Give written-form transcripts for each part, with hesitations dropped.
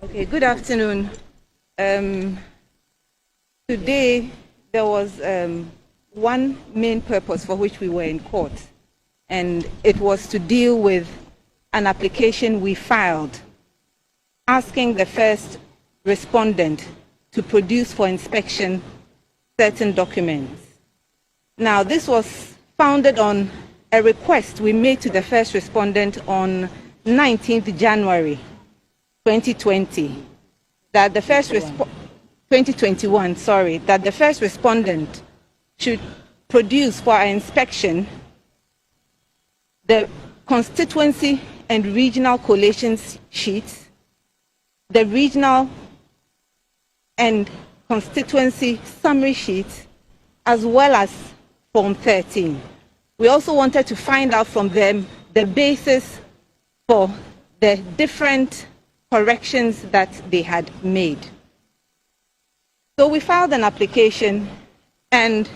Okay, good afternoon. Today, there was one main purpose for which we were in court, and it was to deal with an application we filed asking the first respondent to produce for inspection certain documents. Now, this was founded on a request we made to the first respondent on 19th January 2020, that the first 2021, sorry, that the first respondent should produce for our inspection the constituency and regional collations sheets, the regional and constituency summary sheets, as well as Form 13. We also wanted to find out from them the basis for the different corrections that they had made. So we filed an application, and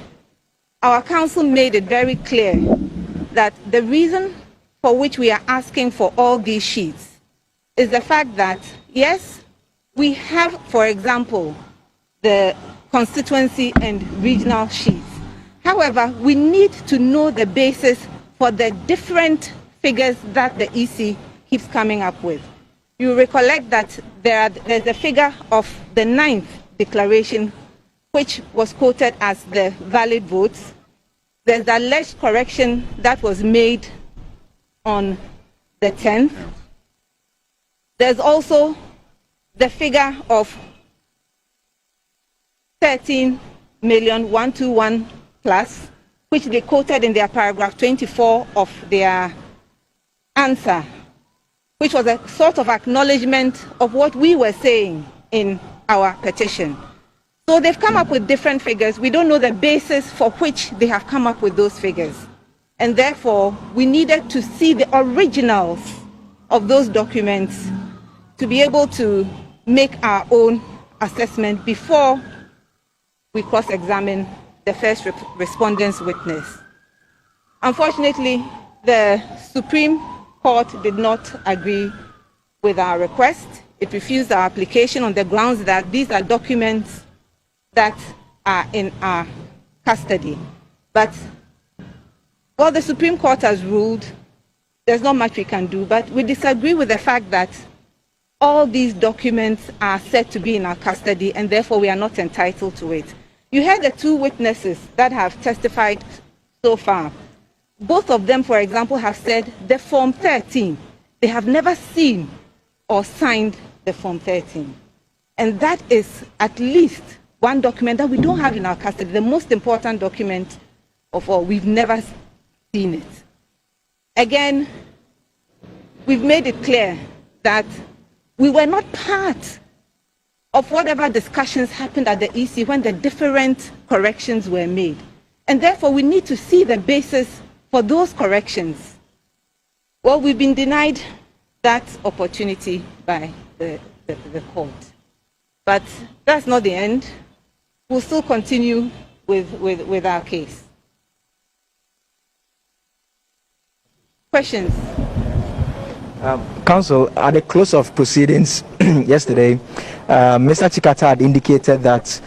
our counsel made it very clear that the reason for which we are asking for all these sheets is the fact that, yes, we have, for example, the constituency and regional sheets. However, we need to know the basis for the different figures that the EC keeps coming up with. You recollect that there's a figure of the 9th declaration, which was quoted as the valid votes. There's the alleged correction that was made on the 10th. There's also the figure of 13,121 plus, which they quoted in their paragraph 24 of their answer, which was a sort of acknowledgement of what we were saying in our petition. So they've come up with different figures. We don't know the basis for which they have come up with those figures. And therefore, we needed to see the originals of those documents to be able to make our own assessment before we cross-examine the first respondent's witness. Unfortunately, the Supreme Court did not agree with our request. It refused our application on the grounds that these are documents that are in our custody. But what the Supreme Court has ruled, there's not much we can do, but we disagree with the fact that all these documents are said to be in our custody, and therefore we are not entitled to it. You heard the two witnesses that have testified so far. Both of them, for example, have said the Form 13. They have never seen or signed the Form 13. And that is at least one document that we don't have in our custody, the most important document of all. We've never seen it. Again, we've made it clear that we were not part of whatever discussions happened at the EC when the different corrections were made. And therefore, we need to see the basis for those corrections. Well, we've been denied that opportunity by the court. But that's not the end. We'll still continue with our case. Questions? Counsel, at the close of proceedings yesterday, Mr. Chikata had indicated that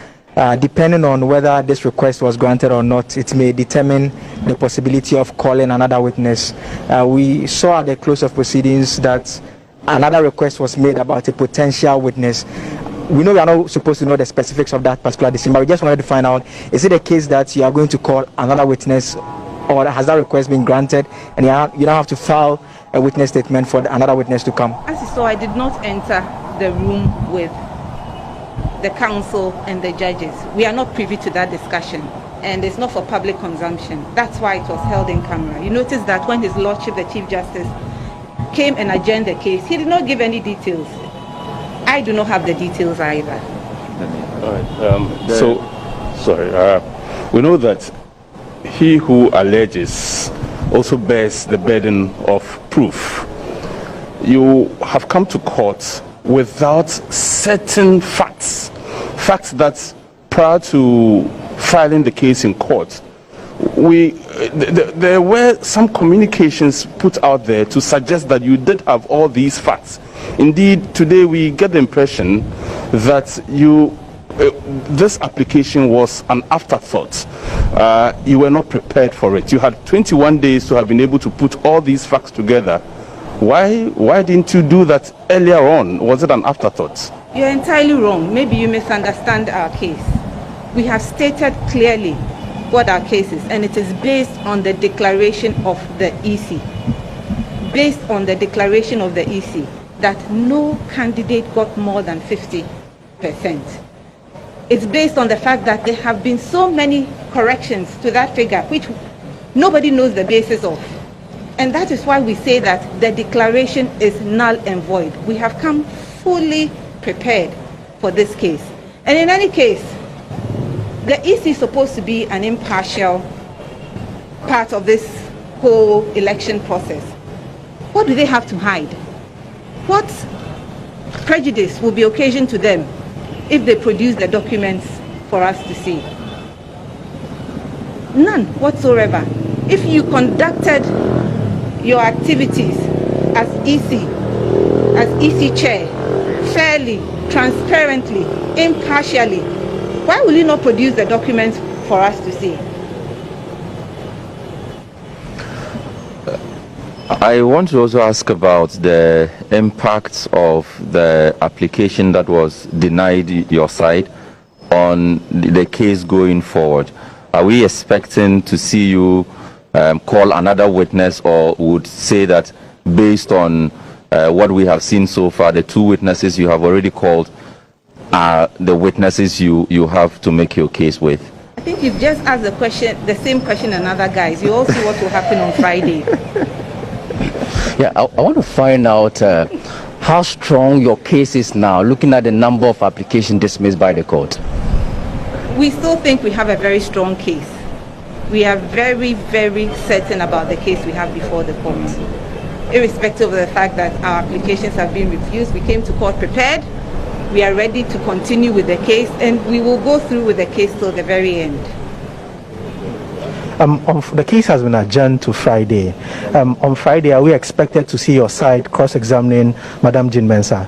depending on whether this request was granted or not, it may determine the possibility of calling another witness. We saw at the close of proceedings that another request was made about a potential witness. We know we are not supposed to know the specifics of that particular decision, but we just wanted to find out, is it a case that you are going to call another witness, or has that request been granted and you don't have to file a witness statement for another witness to come? As you saw, I did not enter the room with the counsel and the judges. We are not privy to that discussion, and it's not for public consumption. That's why it was held in camera. You notice that when His Lordship, the Chief Justice, came and adjourned the case, he did not give any details. I do not have the details either. All right. We know that he who alleges also bears the burden of proof. You have come to court without certain facts that prior to filing the case in court there were some communications put out there to suggest that you did have all these facts. Indeed, today we get the impression that this application was an afterthought. You were not prepared for it. You had 21 days to have been able to put all these facts together. Why didn't you do that earlier on? Was it an afterthought? You're entirely wrong. Maybe you misunderstand our case. We have stated clearly what our case is, and it is based on the declaration of the EC. Based on the declaration of the EC that no candidate got more than 50%. It's based on the fact that there have been so many corrections to that figure which nobody knows the basis of. And that is why we say that the declaration is null and void. We have come fully prepared for this case. And in any case, the EC is supposed to be an impartial part of this whole election process. What do they have to hide? What prejudice will be occasioned to them if they produce the documents for us to see? None whatsoever. If you conducted your activities as EC chair, fairly, transparently, impartially, why will you not produce the documents for us to see? I want to also ask about the impact of the application that was denied your side on the case going forward. Are we expecting to see you call another witness, or would say that based on what we have seen so far, the two witnesses you have already called are the witnesses you have to make your case with? I think you've just asked the same question another guys. You all see what will happen on Friday. Yeah, I want to find out how strong your case is now, looking at the number of applications dismissed by the court. We still think we have a very strong case. We are very, very certain about the case we have before the court. Irrespective of the fact that our applications have been refused, we came to court prepared. We are ready to continue with the case, and we will go through with the case till the very end. The case has been adjourned to Friday. On Friday, are we expected to see your side cross-examining Madam Jean Mensah?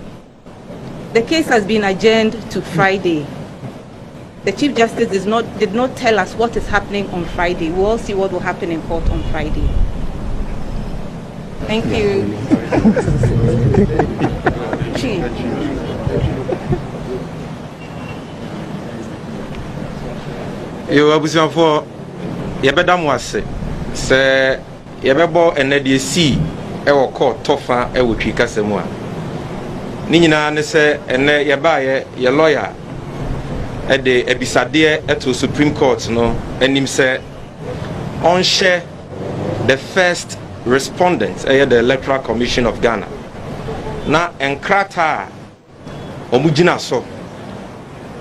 The case has been adjourned to Friday. The Chief Justice did not tell us what is happening on Friday. We'll all see what will happen in court on Friday. Thank you. Chief. You are for Yabedam was say Yabebo and Nedi C. Ewo court tofa ewo trika semua. Nina ne say and yabaye your lawyer at the ebisade at the Supreme Court no and him say on share the first respondent the Electoral Commission of Ghana. Na enkrata omugina so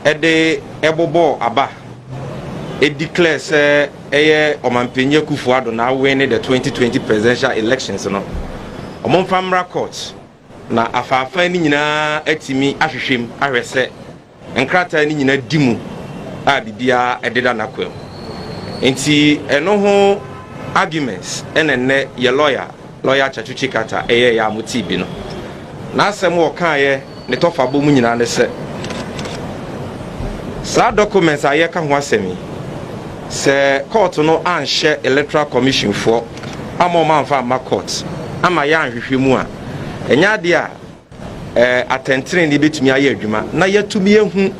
at the ebobo aba it declares Omampenye Kufuado now winning the 2020 presidential elections no omon famra court na afafa ni nyina atimi ahwehwem ahwese enkrata ni nyina dimu a bibia ededa nakwam enti eno ho arguments enenne ye lawyer Chachuchi Kata ya muti bi no na asem wo kan ye ne tofa bo mu nyina ne se sa documents aye ka ho asemi se court no anhye Electoral Commission for amoma mfa ma court ama ya anhwehwe mu a enya de a atentene ni betumi aye adwuma na yatumi ehu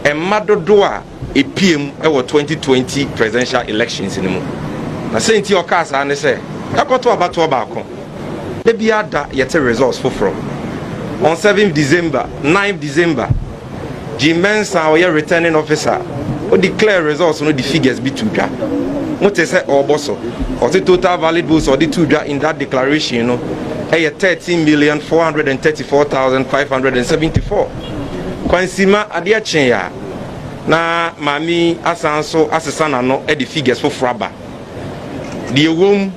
emmadodo a epiem ewo 2020 presidential elections ni mu na senti okasa ne se yakoto abato baako de bia da yete results for on 7th December 9th December Jean Mensah or returning officer o declare results no the figures be two dwa what say oboso or the total valid votes or the two dwa in that declaration you know 13,434,574 kwansima ade achen ya na mami asanso asesana no e the figures for fraba the room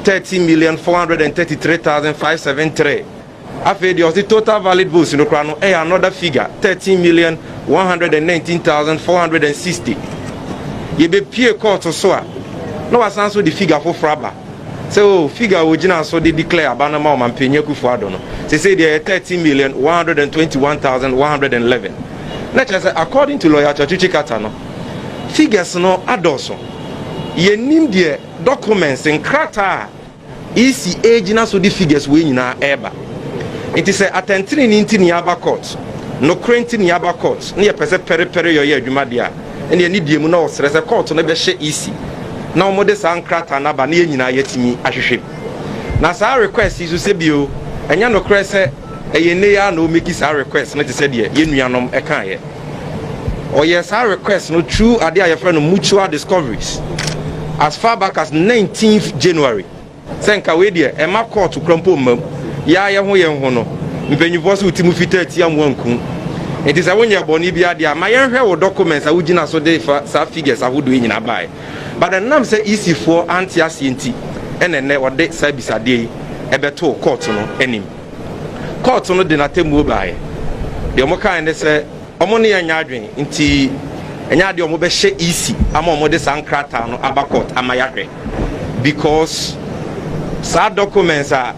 13,433,573 after the total valid votes in Ukraine another figure 13,119,460 ye be pie court so a no wasan so the figure for fraba so figure original so they declare abanama o mampenya kufuado no say there 13,121,111 na say according to lawyer Chachuchi Kata no figures no adoso ye nim the documents in krata isi age na so the figures we nyina eba it is atentini ni ntini aba court no krenti ni aba court na ye pese pere yo ye adwuma dia ene ye ni die mu na o sere se court no be hye isi na omode sa nkrata na ba na ye nyina yetimi ahwehwe na sa request isu se bio enya no kre se eye ne ya na o make sa request na te se de ye nuanom e kan ye o ye sa request no true ade a ye friend no mutual discoveries as far back as 19th January senka we de e ma court krampo mam ya ye ho no mpenyifo so utimu fitati am wanku it is a wonya boni bia de ma ye hwe wo documents a wugina so de sa figures a wodo nyina bai but the nam say easy for anti asienti enene wode service ade ebeto court no enim court no de natemu bai de mo kan ne say omo ne anya adwen nti enya de omo be hye easy ama omo de sankrata no aba court amayahwe because sa documents a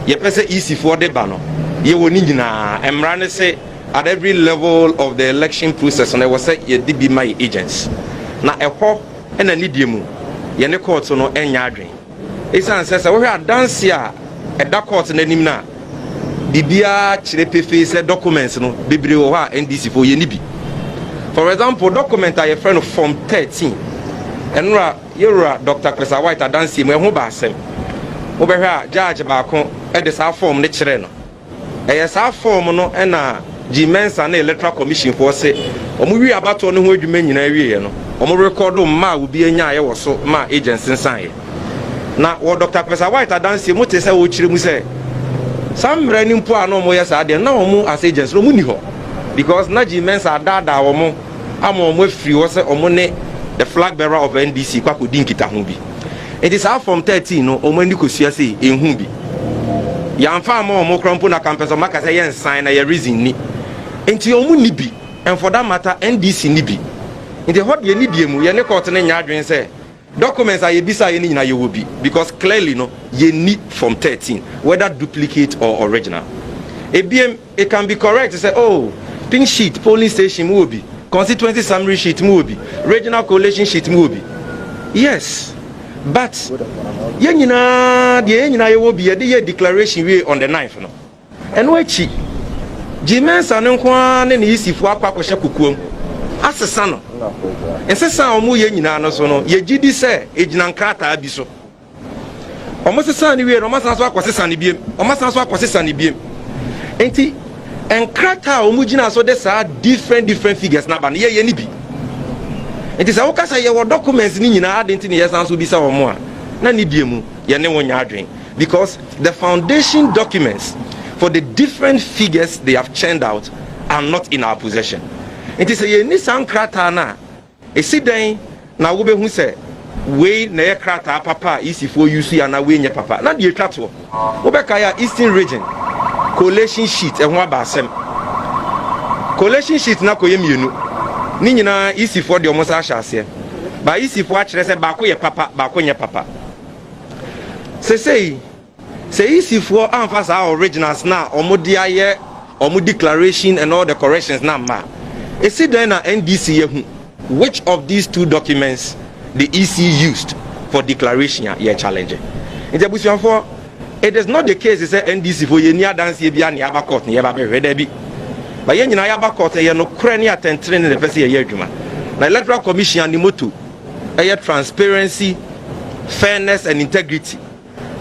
ye pese easy for de ba no ye woni nyina emra ne say at every level of the election process and I was say ye di be my agents na ehọ ena ni die mu ye ne court no enya adwen esan say we hwe dance a eda court na nim na bibia kire pefe say documents no bebre wo ha NDC for ye ni bi for example document a ye friend form 13 enra yewra Dr. Chris White dance mu ehọ ba asem wo be hwe a judge ba ko e de sa form ne kire no e sa form no ena Gyamfi na electoral commission for say omo wi abato no ho adwuma nyina wie no omo record ma obi anya ye wo so ma agency nsan ye na wo Dr. Chris White dance mu te say wo kire mu say samra ni mpo ano mo ye sa de na omo as agency no mu ni ho because na Gyamfi adada omo ama omo afiri wo say omo ne the flag bearer of NDC kwa ko din kita ho bi it is from 13 no omo ani kosua say enhu bi Gyamfi ama omo krampo na campus o maka say yen sign na ye reason ni enti omu ni bi and for that matter NDC ni bi in the hot ye ni die mu ye ne court na nya adwen say documents are ye bisa ye ni nyina ye wo bi because clearly no ye need from 13 whether duplicate or original ebiem it can be correct to say oh pink sheet polling station mu obi constituency summary sheet mu obi regional coalition sheet mu obi yes but ye nyina ye wo bi ye de ye declaration we on the 9th no eno achi Gyamfi ne kwa ne yisifu akwa kwhye kukuom asesa no ensesa omu ye nyina no so no ye gidi se ejina nkrata bi so omo sesa ne we no masana so akwosesa ne biem omo masana so akwosesa ne biem enti enkrata omu gina so de sa different figures na ba ne ye ni bi enti sa wo kasa ye wo documents ni nyina adenti ne ye san so bi sa omo a na ne diemu ye ne wonya adwen because the foundation documents for the different figures they have churned out are not in our possession. It is a ni sankrata na esi den na wo be hu se we na ye krata papa isi for use ya na we nye papa na de twato wo be kaya eastern region coalition sheet e ho aba asem coalition sheet na koye mienu ni nyina isi for de omo sa ahase ba isi for a kire se ba ko ye papa ba ko nye papa say easy for emphasize originals now omodia ye omo declaration and all the corrections na ma e see then na NDC ye hu which of these two documents the EC used for declaration ye challenge in the bush for it is not the case say NDC for ye ni adanse bia ne aba court ne ye ba be hweda bi ba ye nyina ya ba court ye no kra ne atentre ne pese ye adwuma na electoral commission ni moto ye transparency fairness and integrity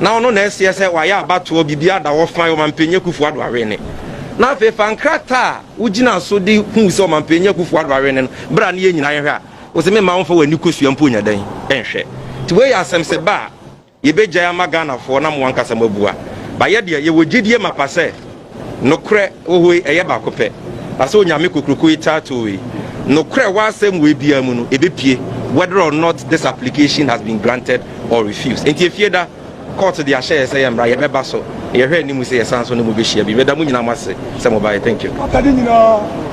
now no na say wa ya abato bibia da wo fan yo mampenye kufu ado awene na fe fankrata ugina so de hu so mampenye kufu ado awene no bra ne ye nyina ye hwe a wo se me ma won fa wani kosua mpo nya dan enhwe ti we asem se ba ye beja ya magana fo na mo ankasa mabua ba ye de ye wogidie mapase no kre ohoi eye ba kope aso nyame kokruko itato we no kre wa asem we bia mu no ebepie whether or not this application has been granted or refused enti efie da court the share say mbra ye beba so ye hwe ni mu say ye sanso no mu be hia bi beda mu nyina mase say mo ba thank you